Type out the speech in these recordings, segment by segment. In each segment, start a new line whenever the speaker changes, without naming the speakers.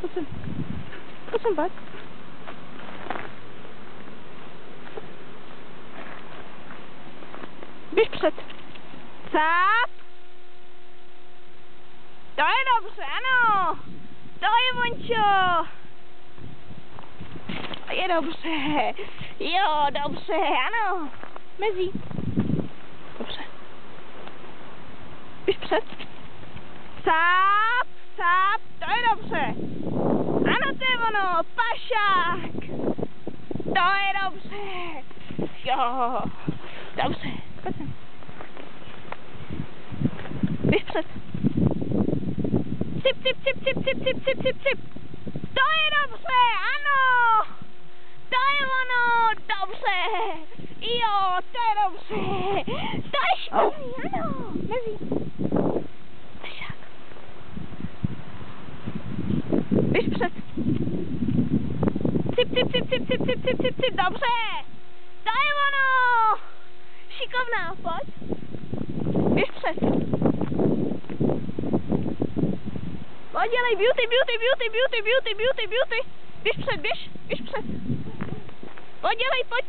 Pojď sem, pojď. Běž před. Cáp. To je dobře, ano. To je Vončo. To je dobře. Jo, dobře, ano. Mezí. Dobře. Běž před. Cáp, cáp, to je dobře. Ano, to je ono, pašák. To je dobře. Jo, dobře. Pojď sem. Běž před. Cip, cip, cip, cip, cip, cip, cip, cip, cip. To je dobře, ano. To je ono, dobře. Jo, to je dobře. To je šikovný, ano. Mezí. Pašák. Běž před. Cip, cip, cip, cip, cip, cip, cip, cip, cip, dobře. To je ono. Šikovná, pojď. Běž před. Pojď, dělej, beauty, beauty, beauty, beauty, beauty, beauty, beauty. Běž před, běž před. Pojď, dělej, pojď.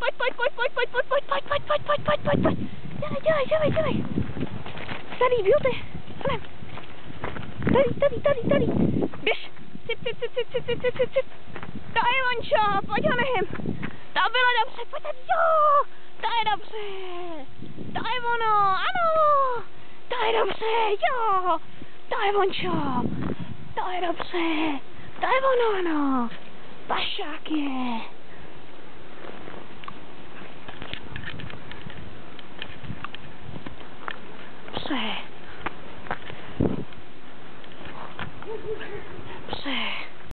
Dělej. Tady, beauty. Tady. Běž. Cip. To je Vončo, pojď ho nehem. To bylo dobře, pojď tady, jo. To je dobře. To je ono, ano. To je dobře, jo. To je Vončo. To je dobře. To je ono, ano. Pašák je. Dobře.